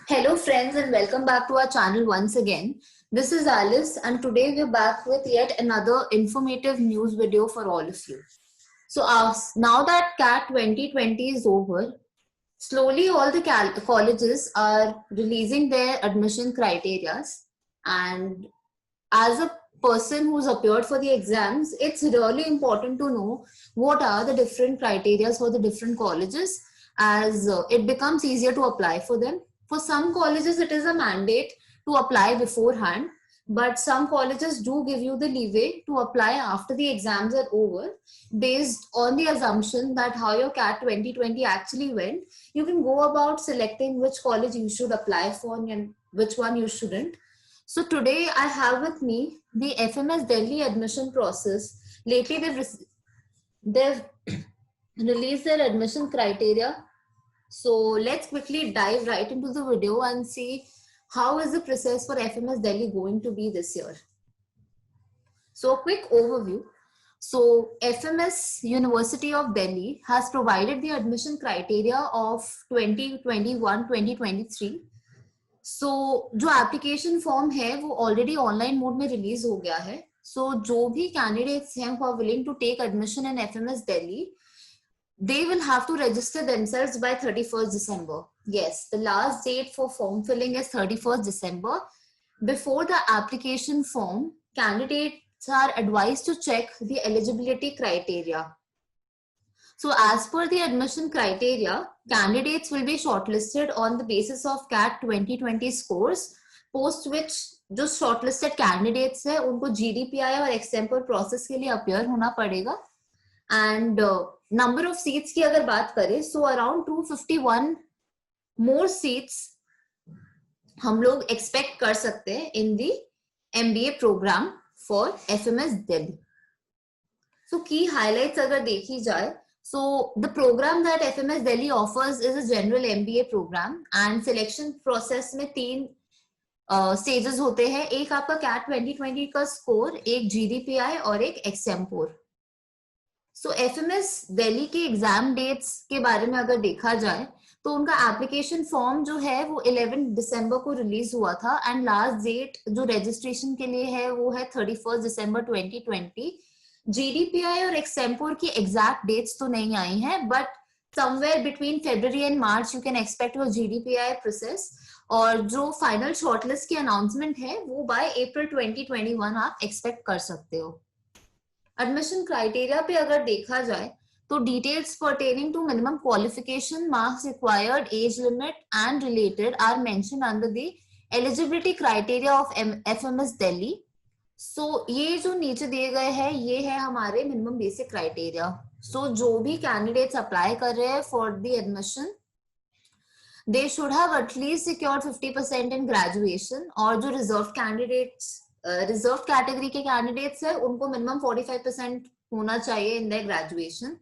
Hello friends and welcome back to our channel once again. This is Alice and today we're back with yet another informative news video for all of you. So now that CAT 2020 is over, slowly all the colleges are releasing their admission criteria, and as a person who's appeared for the exams, it's really important to know what are the different criteria for the different colleges as it becomes easier to apply for them. For some colleges, it is a mandate to apply beforehand, but some colleges do give you the leeway to apply after the exams are over based on the assumption that how your CAT 2020 actually went. You can go about selecting which college you should apply for and which one you shouldn't. So today I have with me the FMS Delhi admission process. Lately they've released their admission criteria. So let's quickly dive right into the video and see how is the process for FMS Delhi going to be this year. So a quick overview. So FMS University of Delhi has provided the admission criteria of 2021-2023. सो जो application form है वो already online mode में release हो गया है. सो जो भी candidates हैं who are willing to take admission in FMS Delhi, they will have to register themselves by 31st December. Yes, the last date for form filling is 31st December. Before the application form, candidates are advised to check the eligibility criteria. So as per the admission criteria, candidates will be shortlisted on the basis of CAT 2020 scores, post which जो shortlisted candidates है उनको GDPI और extempore process के लिए appear होना पड़ेगा. And number of seats की अगर बात करें, so around 251 more seats हम लोग expect कर सकते हैं in the MBA program for FMS Delhi. So key highlights अगर देखी जाए, so the program that FMS Delhi offers is a general MBA program and selection process में तीन stages होते हैं. एक आपका CAT 2020 का score, एक GDPI और एक extempore. So FMS Delhi के exam dates के बारे में अगर देखा जाए तो उनका application form जो है वो 11 दिसंबर को रिलीज हुआ था and last date जो registration के लिए है वो है 31st दिसंबर 2020. GDPI और extempore की exact dates तो नहीं आई हैं, but somewhere between February and March you can expect your GDPI process. और जो final shortlist की announcement है वो by April 2021 आप expect कर सकते हो. Admission criteria पे अगर देखा जाए तो details pertaining to minimum qualification, marks required, age limit and related are mentioned under the eligibility criteria of FMS Delhi. सो ये जो नीचे दिए गए हैं ये है हमारे मिनिमम बेसिक क्राइटेरिया. सो जो भी कैंडिडेट्स अप्लाई कर रहे हैं for the admission, they should have at least secured 50% in graduation. और जो रिजर्व कैटेगरी के कैंडिडेट्स है उनको मिनिमम 45% होना चाहिए इन द ग्रेजुएशन.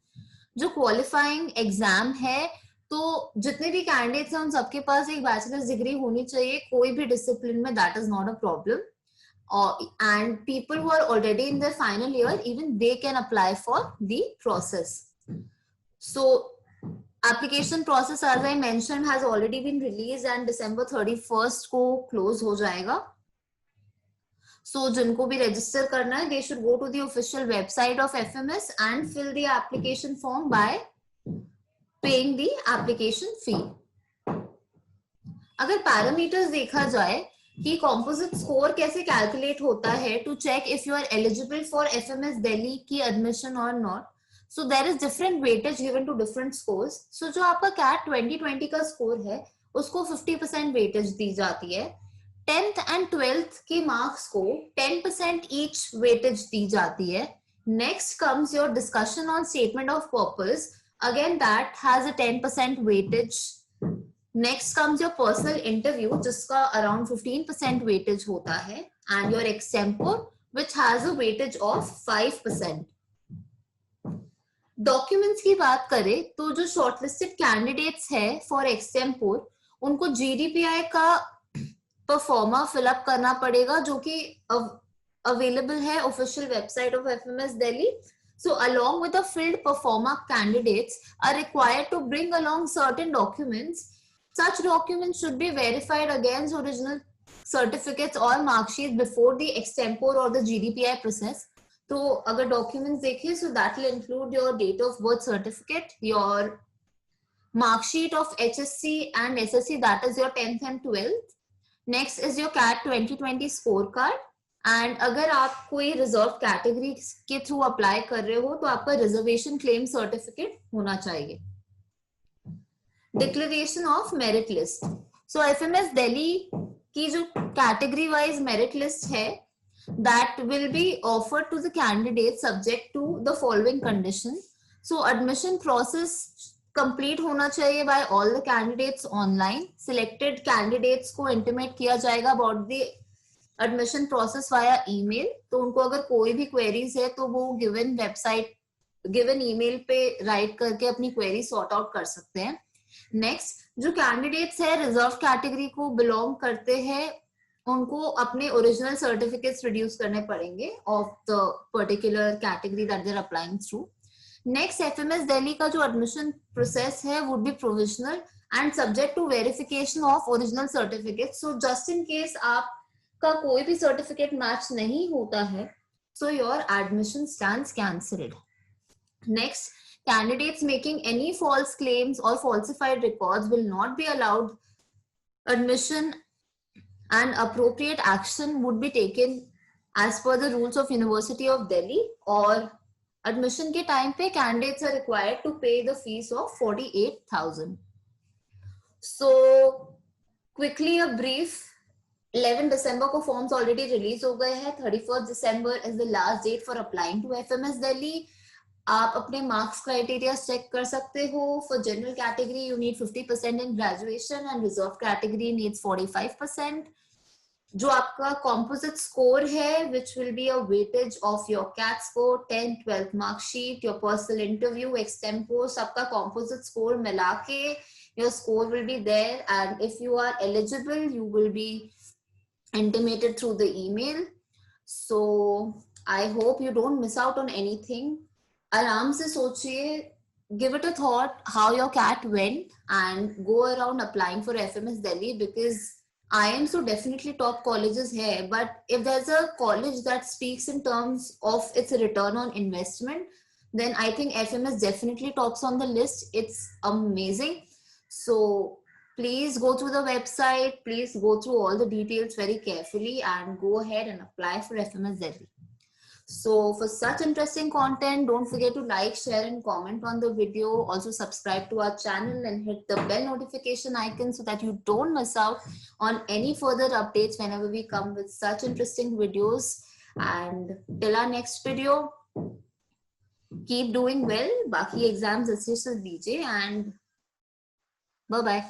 जो क्वालिफाइंग एग्जाम है तो जितने भी कैंडिडेट्स हैं उन सबके पास एक बैचलर्स डिग्री होनी चाहिए कोई भी डिसिप्लिन में. That is not a problem. And people who are already in their final year, even they can apply for the process. So application process, as I mentioned, has already been released and December 31st को close हो जाएगा. So जिनको भी register करना है, they should go to the official website of FMS and fill the application form by paying the application fee. अगर parameters देखा जाए कि composite score कैसे calculate होता है to check if you are eligible for FMS Delhi की admission or not. So there is different weightage given to different scores. So जो आपका CAT 2020 का score है उसको 50% weightage दी जाती है. 10th and 12th के marks को 10% each weightage दी जाती है. Next comes your discussion on statement of purpose. Again that has a 10% weightage. Next comes your personal interview जिसका around 15% weightage होता है and your extempore which has a weightage of 5%. Documents की बात करें तो जो shortlisted candidates है for extempore उनको GDPI का performa fill up करना पड़ेगा जो कि available है official website of FMS Delhi. So along with the filled performa, candidates are required to bring along certain documents Such documents should be verified against original certificates or mark sheets before the extempore or the GDPI process. तो अगर documents देखें, so that will include your date of birth certificate, your mark sheet of HSC and SSC, that is your 10th and 12th. Next is your CAT 2020 scorecard. And अगर आप कोई reserve category के through apply कर रहे हो तो आपका reservation claim certificate होना चाहिए. Declaration of merit list. So FMS Delhi की जो कैटेगरी वाइज मेरिट लिस्ट है, that will be offered to the candidate subject to the following condition. So admission process complete होना चाहिए by all the candidates online. Selected candidates को intimate किया जाएगा about the admission process via email. तो उनको अगर कोई भी queries है तो वो given website, given email पे write करके अपनी query sort out कर सकते हैं. Next, जो candidates है reserved category को belong करते हैं, उनको अपने ओरिजिनल सर्टिफिकेट्स रिड्यूस करने पड़ेंगे of the particular category that they are applying through. Next, FMS Delhi का जो एडमिशन प्रोसेस है would be provisional and subject to verification of original certificate. So just in case आपका कोई भी सर्टिफिकेट मैच नहीं होता है, so your admission stands cancelled. Next, candidates making any false claims और falsified records will not be allowed admission, and appropriate action would be taken as per the rules of University of Delhi. और admission के time पे candidates are required to pay the fees of 48,000. So quickly a brief. 11 December को forms already release हो गए हैं. 31st December is the last date for applying to FMS Delhi. आप अपने marks criteria check कर सकते हो. For general category you need 50% in graduation and reserve category needs 45%. जो आपका कॉम्पोजिट स्कोर है which will be a weightage of your CAT score, 10th 12th marksheet, your personal interview, extempore, सबका composite score मिला के your score will be there. And if you are eligible you will be intimated through the email. So I hope you don't miss out on anything. आराम से सोचिए, give it a thought how your CAT went and go around applying for FMS Delhi, because IIMs so definitely top colleges here, but if there's a college that speaks in terms of its return on investment, then I think FMS definitely tops on the list. It's amazing. So please go through the website, please go through all the details very carefully and go ahead and apply for FMS Delhi. So for such interesting content, don't forget to like, share and comment on the video. Also subscribe to our channel and hit the bell notification icon so that you don't miss out on any further updates whenever we come with such interesting videos. And till our next video, keep doing well. Baki exams अच्छे से दीजिए and bye bye.